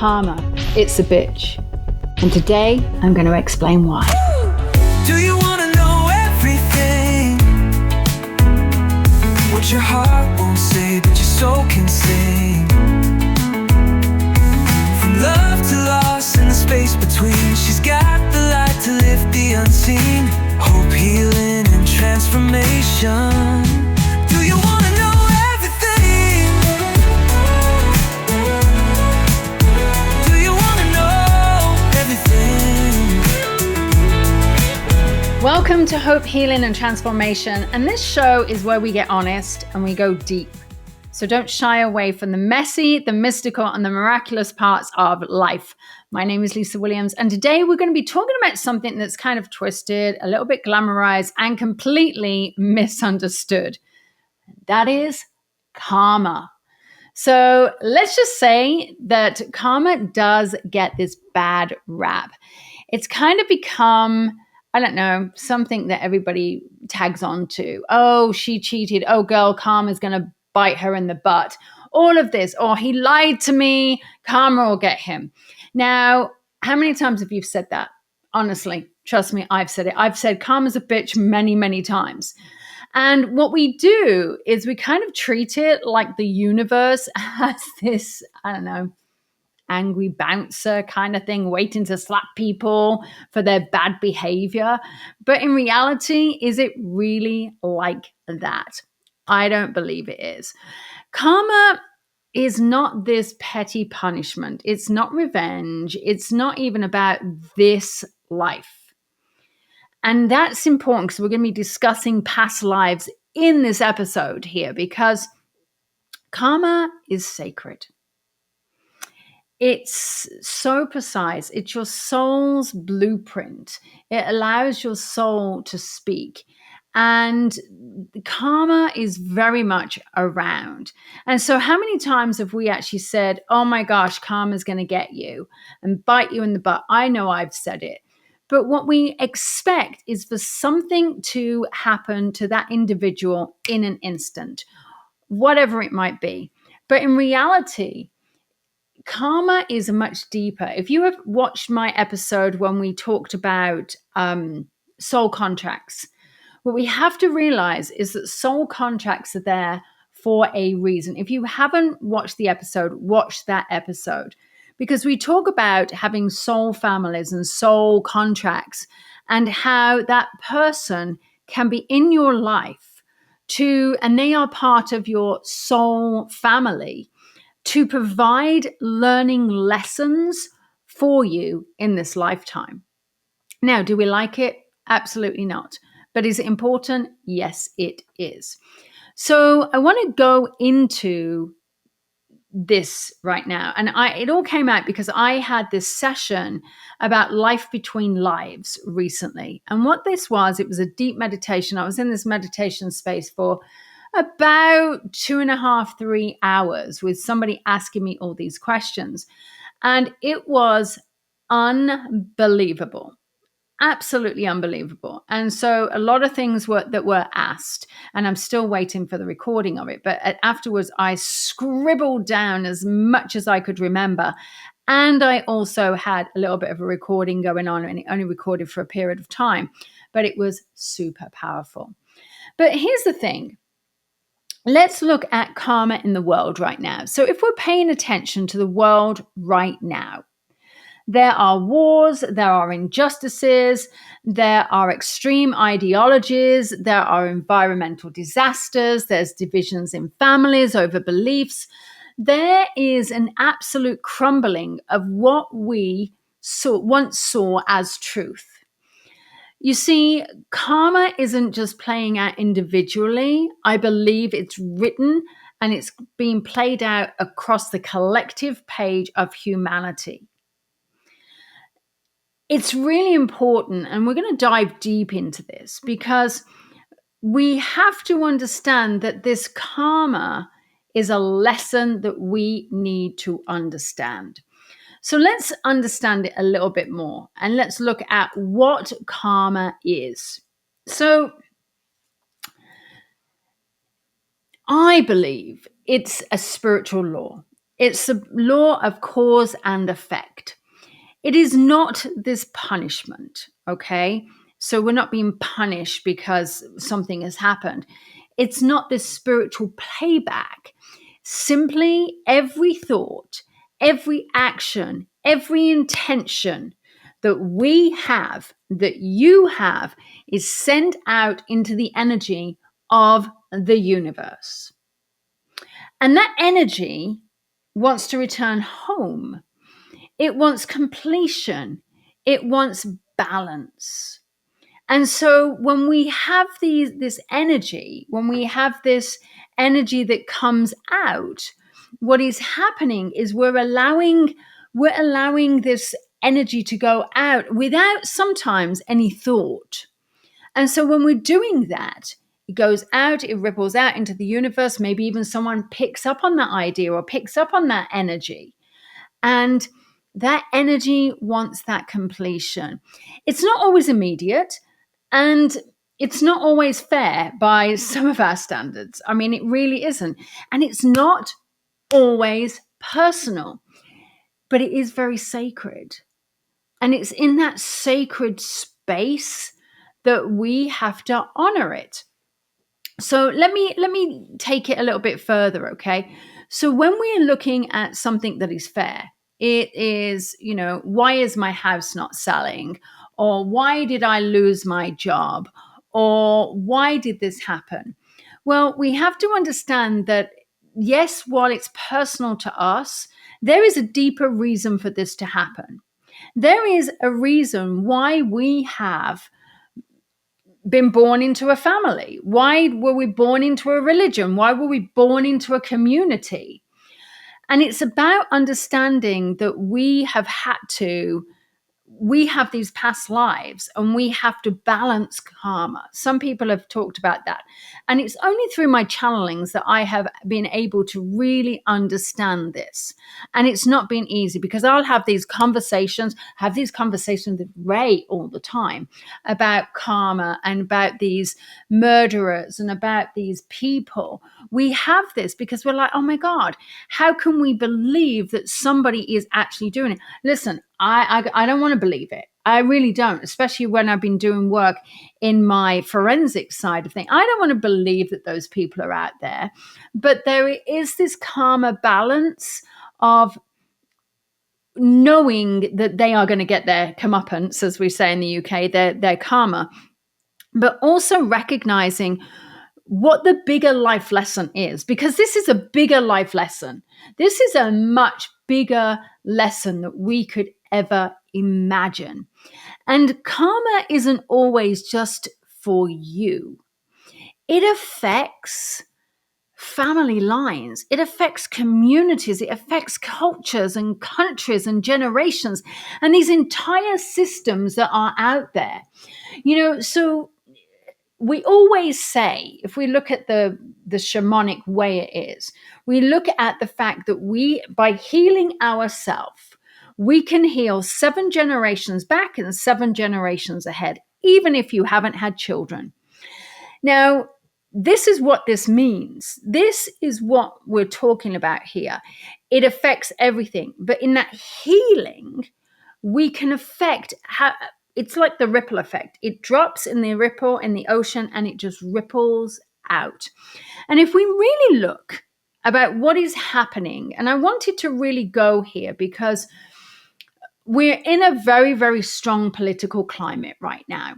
karma, it's a bitch. And today, I'm going to explain why. Do you want to know everything? What your heart won't say, but your soul can sing. From love to loss and the space between, she's got the light to lift the unseen. Hope, healing, and transformation. Do you want to know everything? Do you want to know everything? Welcome to Hope, Healing, and Transformation. And this show is where we get honest and we go deep. So don't shy away from the messy, the mystical, and the miraculous parts of life. My name is Lisa Williams, and today we're going to be talking about something that's kind of twisted, a little bit glamorized, and completely misunderstood. That is karma. So let's just say that karma does get this bad rap. It's kind of become, I don't know, something that everybody tags on to. Oh, she cheated. Oh, girl, karma's going to bite her in the butt. All of this. Or he lied to me. Karma will get him. Now, how many times have you said that? Honestly, trust me, I've said it. I've said karma's a bitch many, many times. And what we do is we kind of treat it like the universe has this, I don't know, angry bouncer kind of thing, waiting to slap people for their bad behavior. But in reality, is it really like that? I don't believe it is. Karma is not this petty punishment. It's not revenge. It's not even about this life. And that's important because we're going to be discussing past lives in this episode here because karma is sacred. It's so precise. It's your soul's blueprint. It allows your soul to speak. And karma is very much around. And so how many times have we actually said, oh my gosh, karma's going to get you and bite you in the butt? I know I've said it. But what we expect is for something to happen to that individual in an instant, whatever it might be. But in reality, karma is much deeper. If you have watched my episode when we talked about soul contracts, what we have to realize is that soul contracts are there for a reason. If you haven't watched the episode, watch that episode because we talk about having soul families and soul contracts and how that person can be in your life and they are part of your soul family to provide learning lessons for you in this lifetime. Now, do we like it? Absolutely not. But is it important? Yes, it is. So I want to go into this right now. And it all came out because I had this session about life between lives recently. And what this was, it was a deep meditation. I was in this meditation space for about 2.5, 3 hours with somebody asking me all these questions. And it was unbelievable. Absolutely unbelievable. And so a lot of things that were asked, and I'm still waiting for the recording of it. But afterwards, I scribbled down as much as I could remember. And I also had a little bit of a recording going on, and it only recorded for a period of time. But it was super powerful. But here's the thing. Let's look at karma in the world right now. So if we're paying attention to the world right now, there are wars, there are injustices, there are extreme ideologies, there are environmental disasters, there's divisions in families over beliefs. There is an absolute crumbling of what we once saw as truth. You see, karma isn't just playing out individually. I believe it's written and it's being played out across the collective page of humanity. It's really important, and we're going to dive deep into this because we have to understand that this karma is a lesson that we need to understand. So let's understand it a little bit more and let's look at what karma is. So I believe it's a spiritual law. It's the law of cause and effect. It is not this punishment, okay? So we're not being punished because something has happened. It's not this spiritual playback. Simply every thought, every action, every intention that we have, that you have, is sent out into the energy of the universe. And that energy wants to return home. It wants completion. It wants balance. And so when we have this energy, when we have this energy that comes out, what is happening is we're allowing this energy to go out without sometimes any thought. And so when we're doing that, it goes out, it ripples out into the universe. Maybe even someone picks up on that idea or picks up on that energy. And that energy wants that completion. It's not always immediate, and it's not always fair by some of our standards. I mean, it really isn't. And it's not always personal, but it is very sacred. And it's in that sacred space that we have to honor it. So let me take it a little bit further, okay? So when we are looking at something that is fair, it is, why is my house not selling? Or why did I lose my job? Or why did this happen? Well, we have to understand that, yes, while it's personal to us, there is a deeper reason for this to happen. There is a reason why we have been born into a family. Why were we born into a religion? Why were we born into a community? And it's about understanding that we have these past lives and we have to balance karma. Some people have talked about that. And it's only through my channelings that I have been able to really understand this. And it's not been easy because I'll have these conversations with Ray all the time about karma and about these murderers and about these people. We have this because we're like, oh my God, how can we believe that somebody is actually doing it? Listen, I don't want to believe it. I really don't, especially when I've been doing work in my forensic side of things. I don't want to believe that those people are out there. But there is this karma balance of knowing that they are going to get their comeuppance, as we say in the UK, their karma, but also recognizing what the bigger life lesson is, because this is a bigger life lesson. This is a much bigger lesson that we could ever imagine. And karma isn't always just for you. It affects family lines. It affects communities. It affects cultures and countries and generations and these entire systems that are out there. So we always say, if we look at the shamanic way it is, we look at the fact that by healing ourselves, we can heal 7 generations back and 7 generations ahead, even if you haven't had children. Now, this is what this means. This is what we're talking about here. It affects everything. But in that healing, we can affect how. It's like the ripple effect. It drops in the ripple in the ocean and it just ripples out. And if we really look about what is happening, and I wanted to really go here because we're in a very, very strong political climate right now.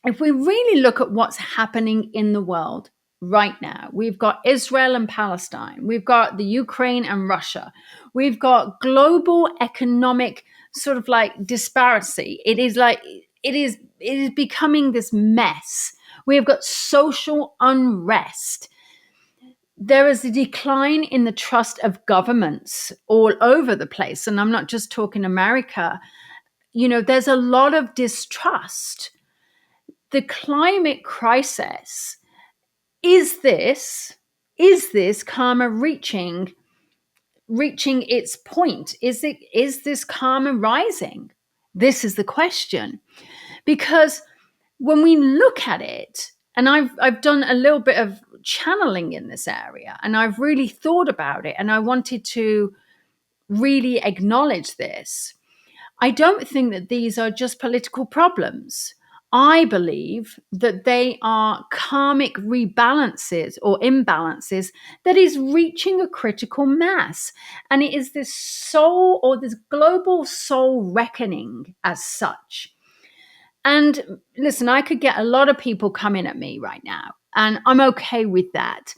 If we really look at what's happening in the world right now, we've got Israel and Palestine, we've got the Ukraine and Russia, we've got global economic sort of like disparity. It is becoming this mess. We have got social unrest. There is a decline in the trust of governments all over the place. And I'm not just talking America. There's a lot of distrust. The climate crisis, is this karma reaching its point? Is this karma rising? This is the question. Because when we look at it, and I've done a little bit of channeling in this area, and I've really thought about it, and I wanted to really acknowledge this. I don't think that these are just political problems. I believe that they are karmic rebalances or imbalances that is reaching a critical mass. And it is this soul or this global soul reckoning as such. And listen, I could get a lot of people coming at me right now, and I'm okay with that.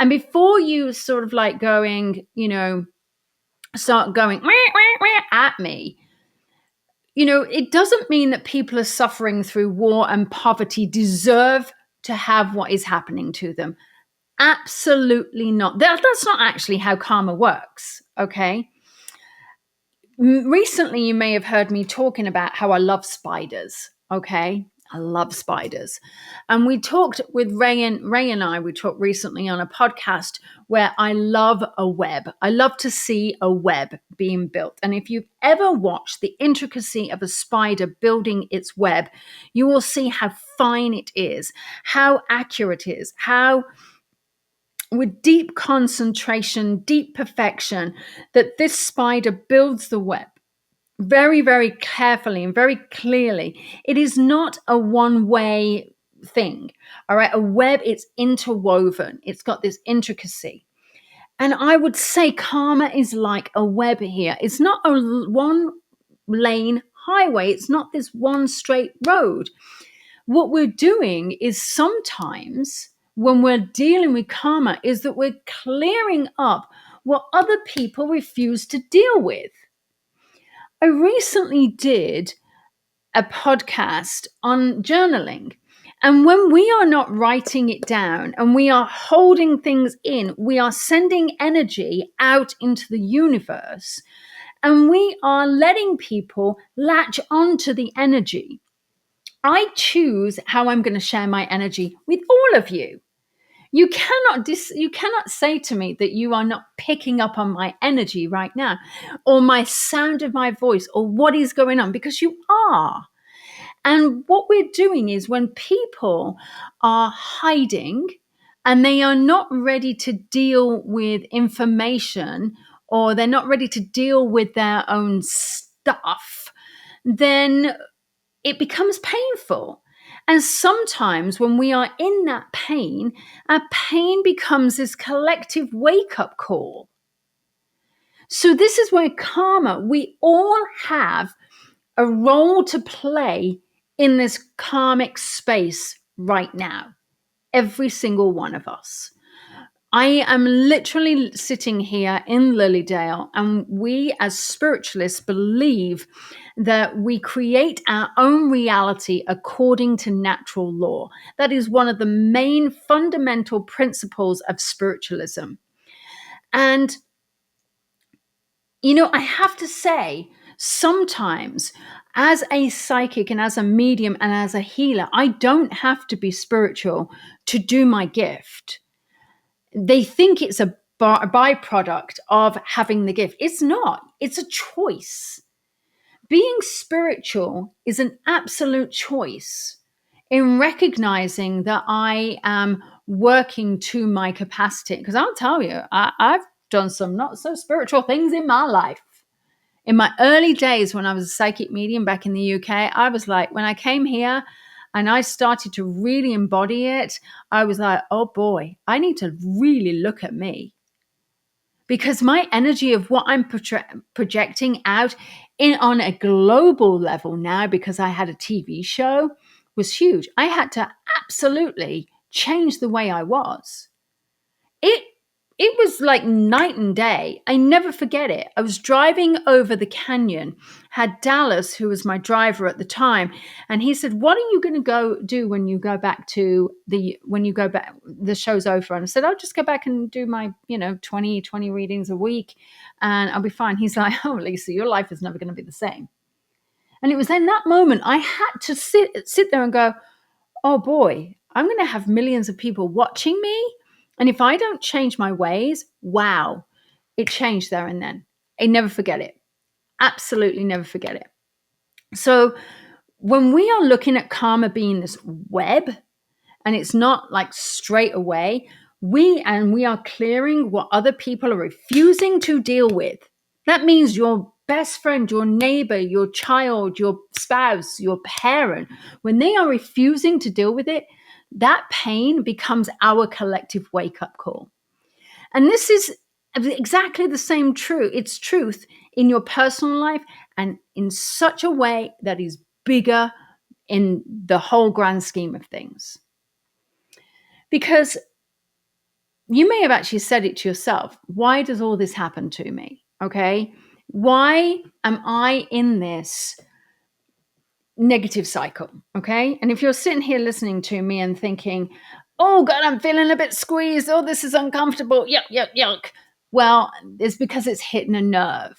And before you sort of like going, start going at me, it doesn't mean that people are suffering through war and poverty deserve to have what is happening to them. Absolutely not. That's not actually how karma works, okay? Recently, you may have heard me talking about how I love spiders, okay? I love spiders. And we talked with Ray and I, we talked recently on a podcast where I love a web. I love to see a web being built. And if you've ever watched the intricacy of a spider building its web, you will see how fine it is, how accurate it is, how with deep concentration, deep perfection, that this spider builds the web very, very carefully and very clearly. It is not a one-way thing. All right. A web, it's interwoven. It's got this intricacy. And I would say karma is like a web here. It's not a one lane highway. It's not this one straight road. What we're doing is sometimes when we're dealing with karma is that we're clearing up what other people refuse to deal with. I recently did a podcast on journaling. And when we are not writing it down and we are holding things in, we are sending energy out into the universe and we are letting people latch onto the energy. I choose how I'm going to share my energy with all of you. You cannot say to me that you are not picking up on my energy right now or my sound of my voice or what is going on, because you are. And what we're doing is when people are hiding and they are not ready to deal with information or they're not ready to deal with their own stuff, then it becomes painful. And sometimes when we are in that pain, our pain becomes this collective wake-up call. So this is where karma, we all have a role to play in this karmic space right now. Every single one of us. I am literally sitting here in Lilydale, and we as spiritualists believe that we create our own reality according to natural law. That is one of the main fundamental principles of spiritualism. And, I have to say, sometimes as a psychic and as a medium and as a healer, I don't have to be spiritual to do my gift. They think it's a byproduct of having the gift. It's not. It's a choice. Being spiritual is an absolute choice in recognizing that I am working to my capacity. Because I'll tell you, I've done some not so spiritual things in my life. In my early days when I was a psychic medium back in the UK, I was like, when I came here and I started to really embody it, I was like, oh boy, I need to really look at me. Because my energy of what I'm projecting out on a global level now, because I had a TV show, was huge. I had to absolutely change the way I was. It was like night and day. I never forget it. I was driving over the canyon, had Dallas, who was my driver at the time, and he said, what are you going to go do when you go back, the show's over? And I said, I'll just go back and do my, 20 readings a week and I'll be fine. He's like, oh, Lisa, your life is never going to be the same. And it was in that moment I had to sit there and go, oh boy, I'm going to have millions of people watching me. And if I don't change my ways, wow, it changed there and then. I never forget it. Absolutely never forget it. So when we are looking at karma being this web, and it's not like straight away, We are clearing what other people are refusing to deal with. That means your best friend, your neighbor, your child, your spouse, your parent, when they are refusing to deal with it, that pain becomes our collective wake-up call. And this is exactly the same it's truth in your personal life, and in such a way that is bigger in the whole grand scheme of things. Because you may have actually said it to yourself. Why does all this happen to me? Okay. Why am I in this negative cycle? Okay. And if you're sitting here listening to me and thinking, oh God, I'm feeling a bit squeezed. Oh, this is uncomfortable. Yuck, yuck, yuck. Well, it's because it's hitting a nerve.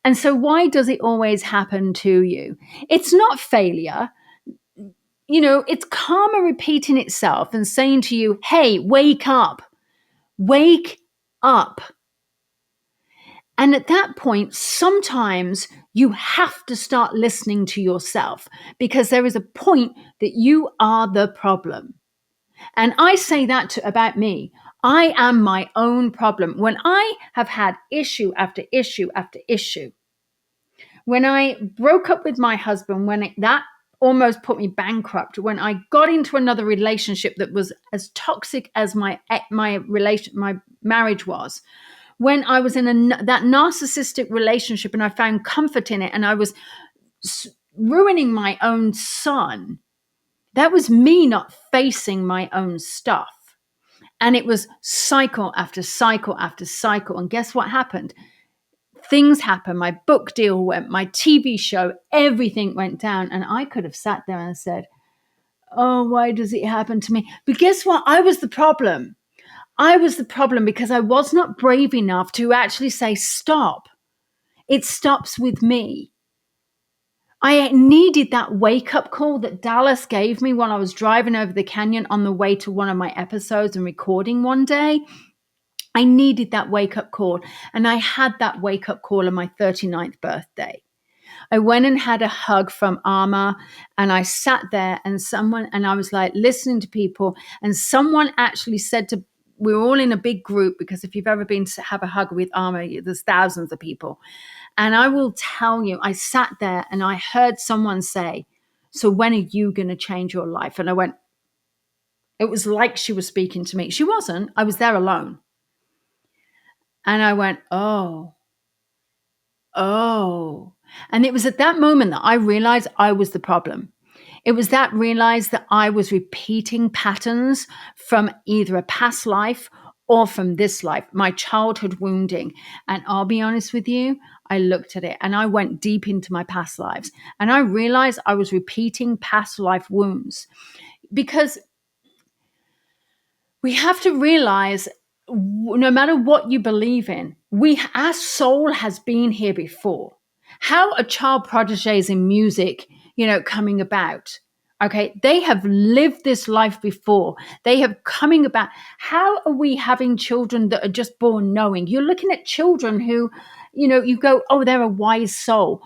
And so why does it always happen to you? It's not failure. It's karma repeating itself and saying to you, hey, wake up. Wake up. And at that point, sometimes you have to start listening to yourself, because there is a point that you are the problem. And I say that about me. I am my own problem. When I have had issue after issue after issue, when I broke up with my husband, that almost put me bankrupt, when I got into another relationship that was as toxic as my marriage was, when I was in that narcissistic relationship and I found comfort in it, and I was ruining my own son, that was me not facing my own stuff. And it was cycle after cycle after cycle. And guess what happened? Things happened. My book deal went, my TV show, everything went down. And I could have sat there and said, oh, why does it happen to me? But guess what? I was the problem. I was the problem because I was not brave enough to actually say, stop. It stops with me. I needed that wake-up call that Dallas gave me when I was driving over the canyon on the way to one of my episodes and recording one day. I needed that wake-up call. And I had that wake-up call on my 39th birthday. I went and had a hug from Arma, and I sat there and I was like listening to people, and someone actually said we were all in a big group, because if you've ever been to have a hug with Arma, there's thousands of people. And I will tell you, I sat there and I heard someone say, so when are you going to change your life? And I went, it was like she was speaking to me. She wasn't. I was there alone. And I went, oh. And it was at that moment that I realized I was the problem. It was that realized that I was repeating patterns from either a past life or from this life, my childhood wounding. And I'll be honest with you, I looked at it and I went deep into my past lives, and I realized I was repeating past life wounds. Because we have to realize, no matter what you believe in, our soul has been here before. How a child proteges in music, coming about. Okay, they have lived this life before. They have coming about. How are we having children that are just born knowing? You're looking at children who, you go, oh, they're a wise soul,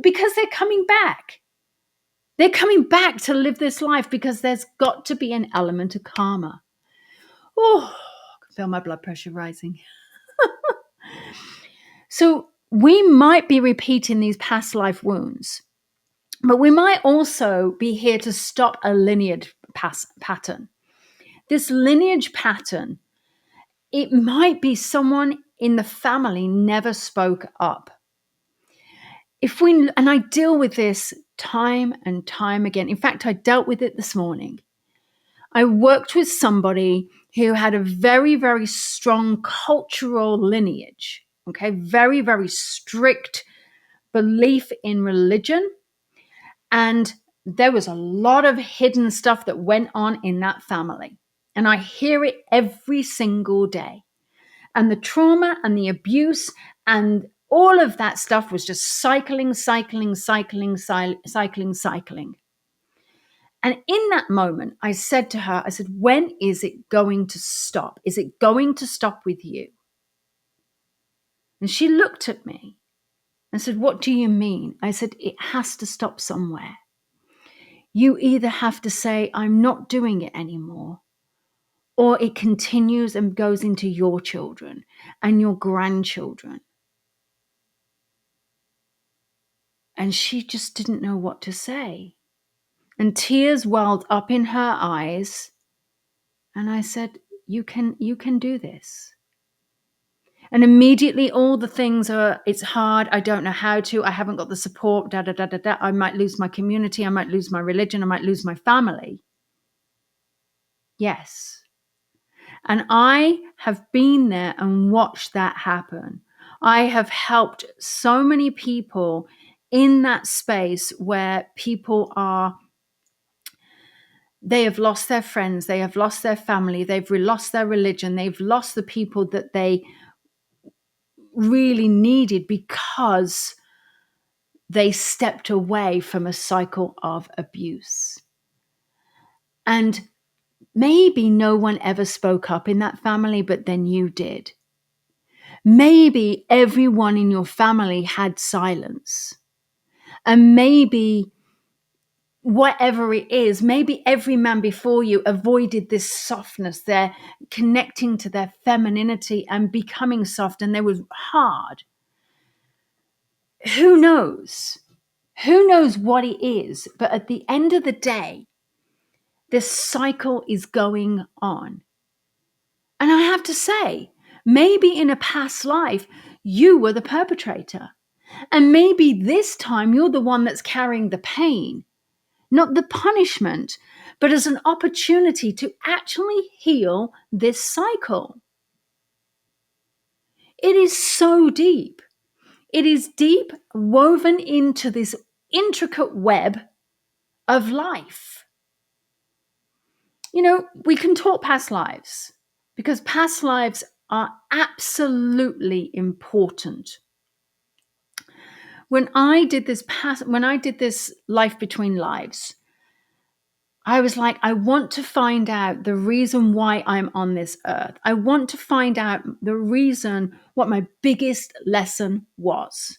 because they're coming back. They're coming back to live this life, because there's got to be an element of karma. Oh, I can feel my blood pressure rising. So we might be repeating these past life wounds, but we might also be here to stop a lineage pattern. This lineage pattern, it might be someone in the family never spoke up. And I deal with this time and time again. In fact, I dealt with it this morning. I worked with somebody who had a very, very strong cultural lineage, okay? Very, very strict belief in religion. And there was a lot of hidden stuff that went on in that family. And I hear it every single day. And the trauma and the abuse and all of that stuff was just cycling. And in that moment, I said to her, when is it going to stop? Is it going to stop with you? And she looked at me and said, what do you mean? I said, it has to stop somewhere. You either have to say, I'm not doing it anymore, or it continues and goes into your children and your grandchildren. And she just didn't know what to say. And tears welled up in her eyes. And I said, you can do this. And immediately all the things are, it's hard, I don't know how to, I haven't got the support, I might lose my community, I might lose my religion, I might lose my family. Yes. And I have been there and watched that happen. I have helped so many people in that space where people are, they have lost their friends, they have lost their family, they've lost their religion, they've lost the people that they really needed because they stepped away from a cycle of abuse. And maybe no one ever spoke up in that family, but then you did. Maybe everyone in your family had silence. And maybe whatever it is, maybe every man before you avoided this softness. They're connecting to their femininity and becoming soft, and they were hard. Who knows? Who knows what it is? But at the end of the day, this cycle is going on. And I have to say, maybe in a past life, you were the perpetrator. And maybe this time you're the one that's carrying the pain, not the punishment, but as an opportunity to actually heal this cycle. It is so deep. It is deep, woven into this intricate web of life. You know, we can talk past lives because past lives are absolutely important. When I did this life between lives, I was like, I want to find out the reason why I'm on this earth. I want to find out the reason, what my biggest lesson was.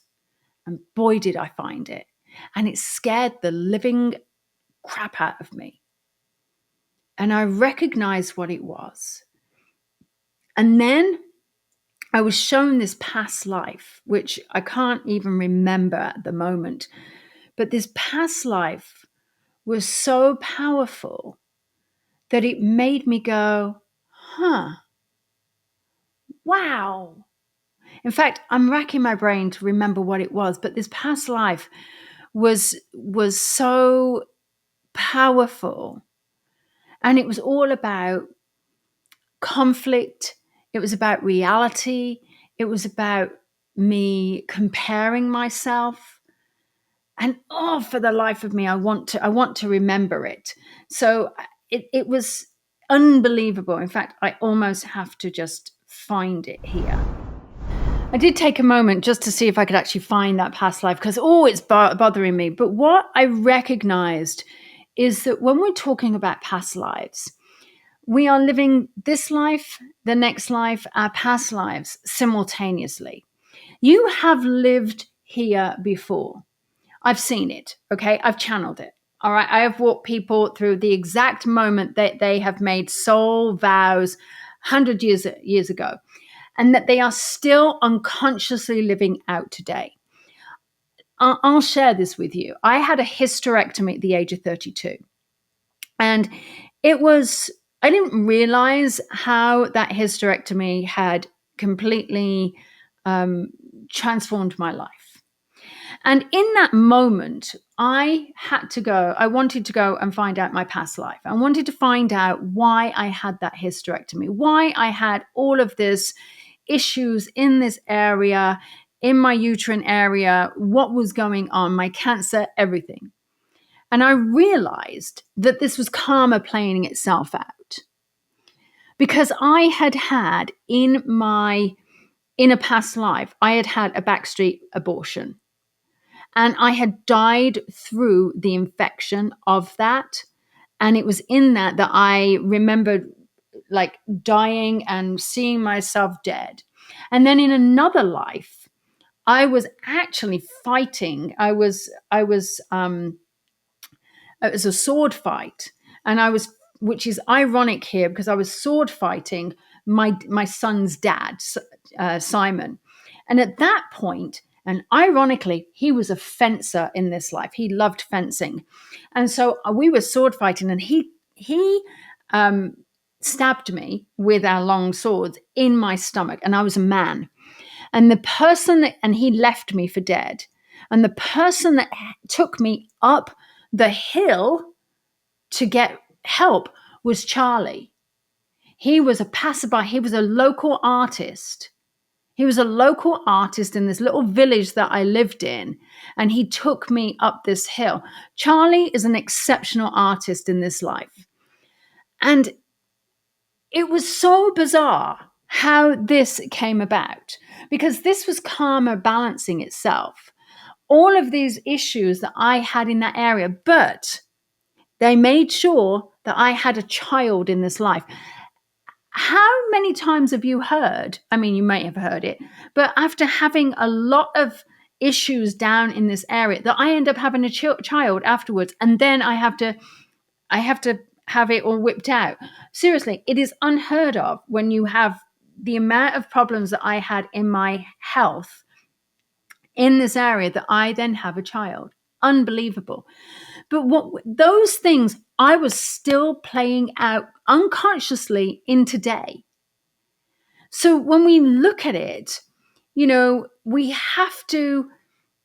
And boy, did I find it. And it scared the living crap out of me. And I recognized what it was. And then I was shown this past life, which I can't even remember at the moment. But this past life was so powerful that it made me go, wow. In fact, I'm racking my brain to remember what it was, but this past life was so powerful. And it was all about conflict. It was about reality. It was about me comparing myself. And for the life of me, I want to remember it. So it was unbelievable. In fact, I almost have to just find it here. I did take a moment just to see if I could actually find that past life because, it's bothering me. But what I recognized is that when we're talking about past lives, we are living this life, the next life, our past lives simultaneously. You have lived here before. I've seen it, okay? I've channeled it, all right? I have walked people through the exact moment that they have made soul vows 100 years ago, and that they are still unconsciously living out today. I'll share this with you. I had a hysterectomy at the age of 32. And I didn't realize how that hysterectomy had completely transformed my life. And in that moment, I wanted to go and find out my past life. I wanted to find out why I had that hysterectomy, why I had all of this issues in this area, in my uterine area, what was going on, my cancer, everything. And I realized that this was karma playing itself out. Because I had in a past life, I had a backstreet abortion. And I had died through the infection of that. And it was in that I remembered like dying and seeing myself dead. And then in another life, I was actually fighting. It was a sword fight. And I was which is ironic here because I was sword fighting my son's dad, Simon. And at that point, and ironically, he was a fencer in this life. He loved fencing. And so we were sword fighting, and he stabbed me with our long swords in my stomach, and I was a man. And the person that, and he left me for dead. And the person that took me up the hill to get help was Charlie. He was a passerby. He was a local artist. He was a local artist in this little village that I lived in, and he took me up this hill. Charlie is an exceptional artist in this life. And it was so bizarre how this came about, because this was karma balancing itself. All of these issues that I had in that area, but they made sure that I had a child in this life. How many times have you heard? I mean, you may have heard it, but after having a lot of issues down in this area, that I end up having a child afterwards, and then I have to have it all whipped out. Seriously, it is unheard of when you have the amount of problems that I had in my health in this area that I then have a child. Unbelievable. But what those things I was still playing out unconsciously in today. So when we look at it, we have to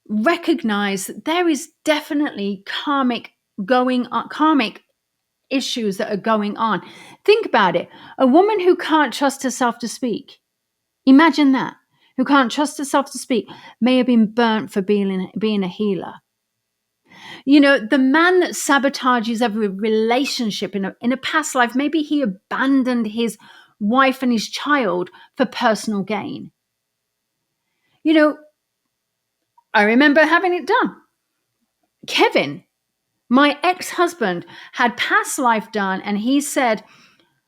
recognize that there is definitely karmic issues that are going on. Think about it. A woman who can't trust herself to speak. Imagine that. Who can't trust herself to speak may have been burnt for being a healer. The man that sabotages every relationship in a past life, maybe he abandoned his wife and his child for personal gain. I remember having it done. Kevin, my ex-husband, had past life done, and he said,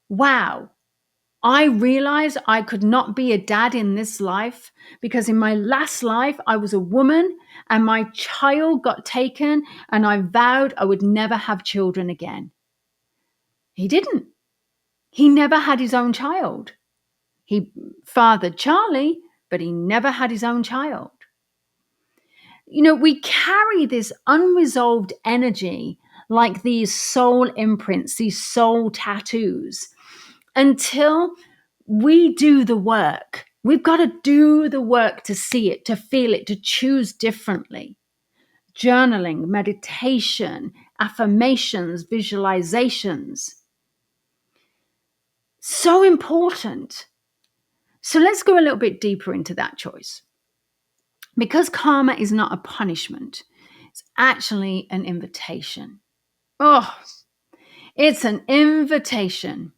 wow, I realized I could not be a dad in this life because in my last life, I was a woman and my child got taken, and I vowed I would never have children again. He didn't. He never had his own child. He fathered Charlie, but he never had his own child. We carry this unresolved energy like these soul imprints, these soul tattoos, until we do the work. We've got to do the work to see it, to feel it, to choose differently. Journaling, meditation, affirmations, visualizations. So important. So let's go a little bit deeper into that choice. Because karma is not a punishment, it's actually an invitation. Oh, it's an invitation.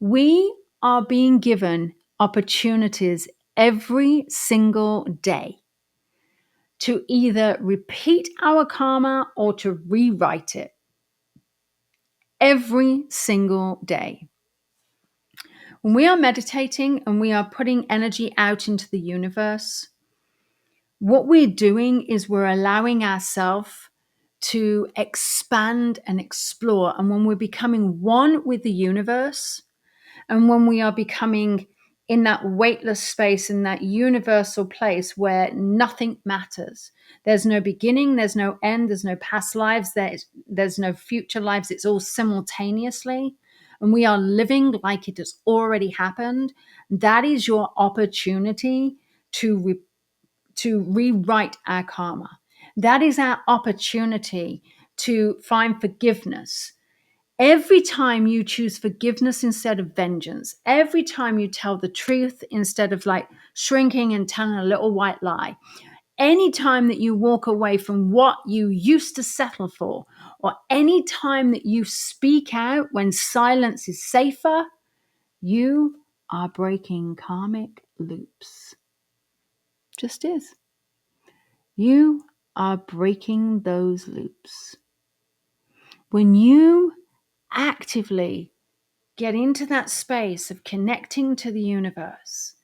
We are being given opportunities every single day to either repeat our karma or to rewrite it. Every single day. When we are meditating and we are putting energy out into the universe, what we're doing is we're allowing ourselves to expand and explore. And when we're becoming one with the universe, and when we are becoming in that weightless space, in that universal place where nothing matters, there's no beginning, there's no end, there's no past lives, there's no future lives, it's all simultaneously. And we are living like it has already happened. That is your opportunity to rewrite our karma. That is our opportunity to find forgiveness. Every time you choose forgiveness instead of vengeance, every time you tell the truth instead of like shrinking and telling a little white lie, any time that you walk away from what you used to settle for, or any time that you speak out when silence is safer, you are breaking karmic loops. Just is. You are breaking those loops. When you actively get into that space of connecting to the universe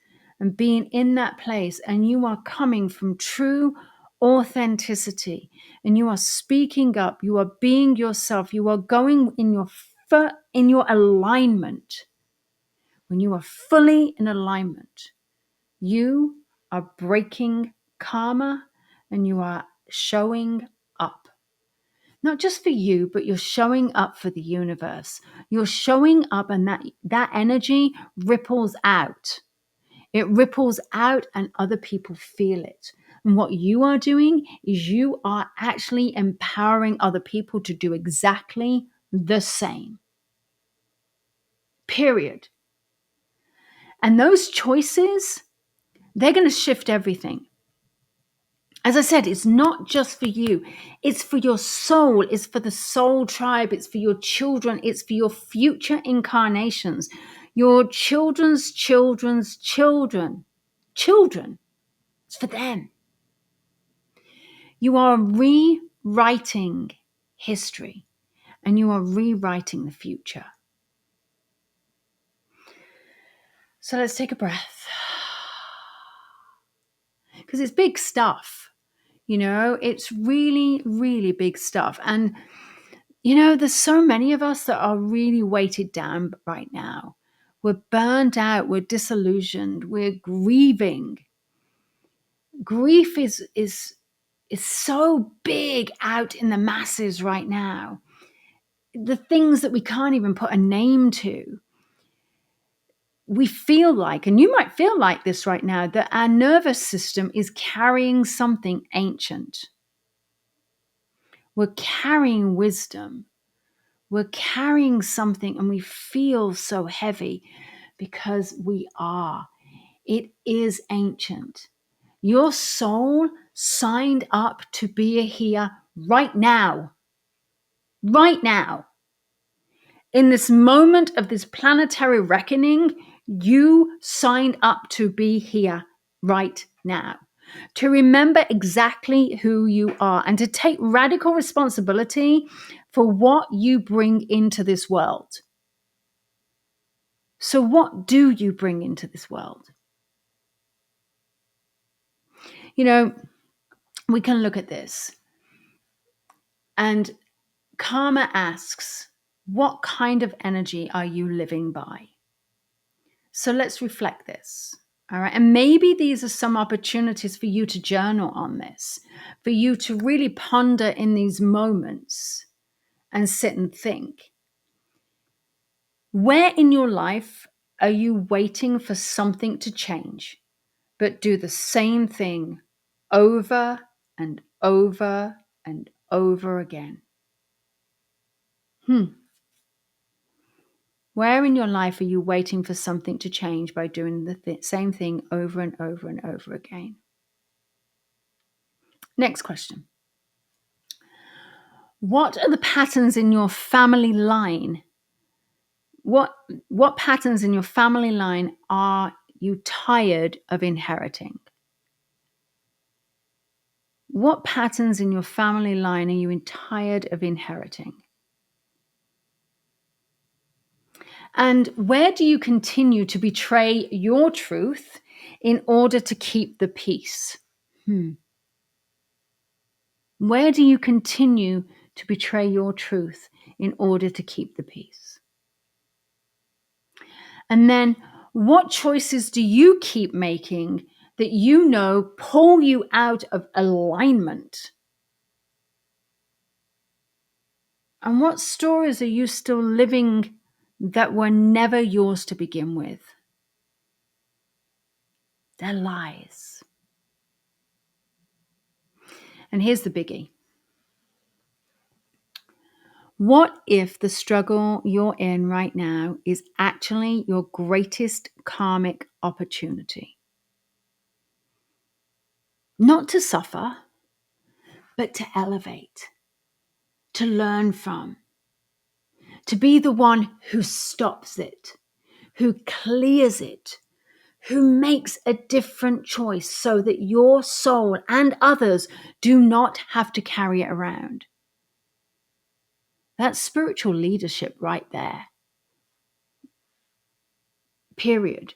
and being in that place, and you are coming from true authenticity, and you are speaking up, you are being yourself, you are going in your in your alignment, when you are fully in alignment, you are breaking karma and you are showing up. Not just for you, but you're showing up for the universe. You're showing up, and that energy ripples out. It ripples out and other people feel it. And what you are doing is you are actually empowering other people to do exactly the same. Period. And those choices, they're going to shift everything. As I said, it's not just for you. It's for your soul. It's for the soul tribe. It's for your children. It's for your future incarnations. Your children's children's children. Children. It's for them. You are rewriting history and you are rewriting the future. So let's take a breath. Because it's big stuff. You know, it's really, really big stuff. And, you know, there's so many of us that are really weighted down right now. We're burnt out. We're disillusioned. We're grieving. Grief is so big out in the masses right now. The things that we can't even put a name to. We feel like, and you might feel like this right now, that our nervous system is carrying something ancient. We're carrying wisdom. We're carrying something and we feel so heavy because we are. It is ancient. Your soul signed up to be here right now. Right now. In this moment of this planetary reckoning, you signed up to be here right now. To remember exactly who you are and to take radical responsibility for what you bring into this world. So, what do you bring into this world? You know, we can look at this. And karma asks, what kind of energy are you living by? So let's reflect this. All right. And maybe these are some opportunities for you to journal on this, for you to really ponder in these moments and sit and think. Where in your life are you waiting for something to change, but do the same thing over and over and over again? Where in your life are you waiting for something to change by doing the same thing over and over and over again? Next question. What are the patterns in your family line? What patterns in your family line are you tired of inheriting? What patterns in your family line are you tired of inheriting? And where do you continue to betray your truth in order to keep the peace? Where do you continue to betray your truth in order to keep the peace? And then what choices do you keep making that you know pull you out of alignment? And what stories are you still living that were never yours to begin with? They're lies. And here's the biggie. What if the struggle you're in right now is actually your greatest karmic opportunity? Not to suffer, but to elevate, to learn from, to be the one who stops it, who clears it, who makes a different choice so that your soul and others do not have to carry it around. That's spiritual leadership right there. Period.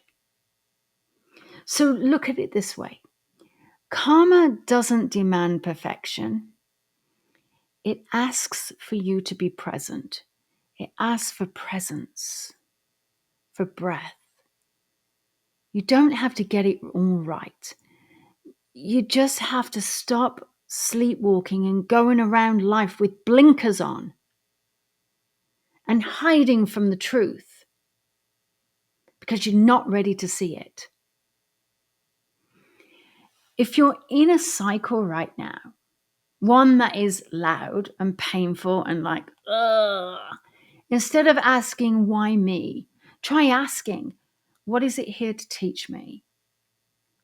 So look at it this way. Karma doesn't demand perfection. It asks for you to be present. It asks for presence, for breath. You don't have to get it all right. You just have to stop sleepwalking and going around life with blinkers on and hiding from the truth because you're not ready to see it. If you're in a cycle right now, one that is loud and painful and like, ugh, instead of asking, why me? Try asking, what is it here to teach me?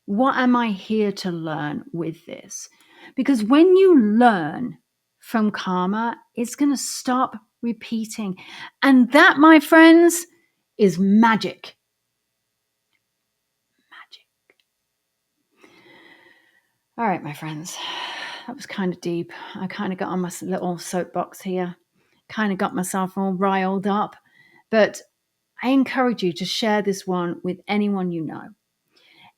What am I here to learn with this? Because when you learn from karma, it's going to stop repeating. And that, my friends, is magic. Magic. All right, my friends, that was kind of deep. I kind of got on my little soapbox here, kind of got myself all riled up. But I encourage you to share this one with anyone you know.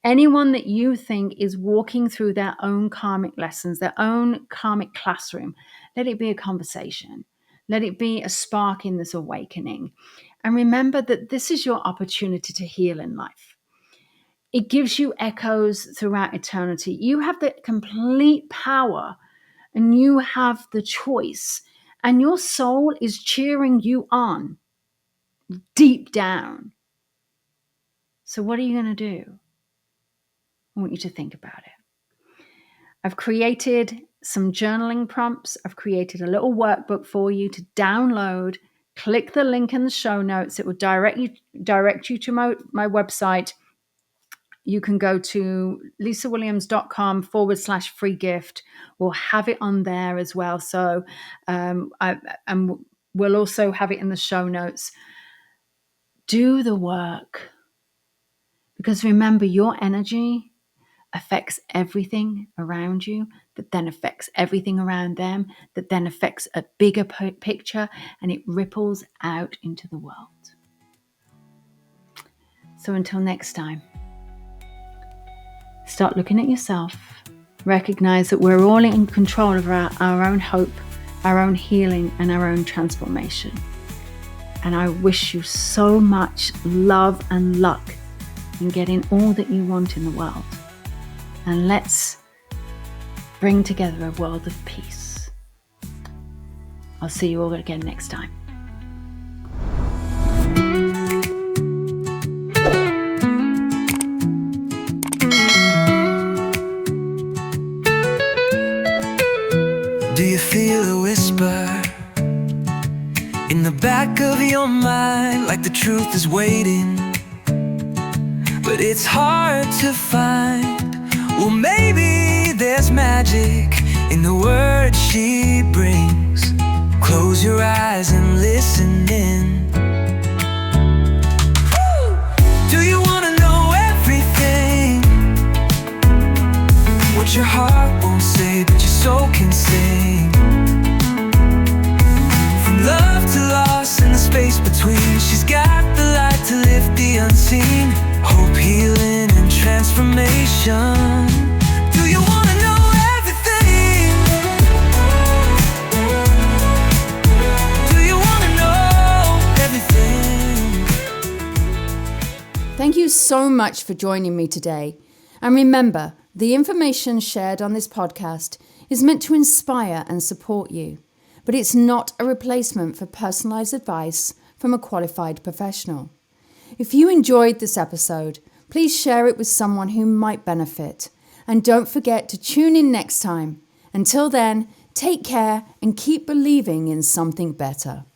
Anyone that you think is walking through their own karmic lessons, their own karmic classroom, let it be a conversation. Let it be a spark in this awakening. And remember that this is your opportunity to heal in life. It gives you echoes throughout eternity. You have the complete power and you have the choice. And your soul is cheering you on deep down. So what are you going to do? I want you to think about it. I've created some journaling prompts. I've created a little workbook for you to download. Click the link in the show notes. It will direct you to my website. You can go to lisawilliams.com/free gift. We'll have it on there as well. So we'll also have it in the show notes. Do the work. Because remember, your energy affects everything around you, that then affects everything around them, that then affects a bigger picture, and it ripples out into the world. So until next time, start looking at yourself. Recognize that we're all in control of our own hope, our own healing, and our own transformation. And I wish you so much love and luck in getting all that you want in the world. And let's bring together a world of peace. I'll see you all again next time. Do you feel a whisper in the back of your mind, like the truth is waiting, but it's hard to find? Well, maybe there's magic in the words she brings. Close your eyes and listen in. Do you want to know everything? What your heart won't say, but your soul can sing. From love to loss and the space between, she's got the light to lift the unseen. Hope, healing, and transformation. Do you want to know everything? Do you want to know everything? Thank you so much for joining me today. And remember, the information shared on this podcast is meant to inspire and support you, but it's not a replacement for personalized advice from a qualified professional. If you enjoyed this episode, please share it with someone who might benefit. And don't forget to tune in next time. Until then, take care and keep believing in something better.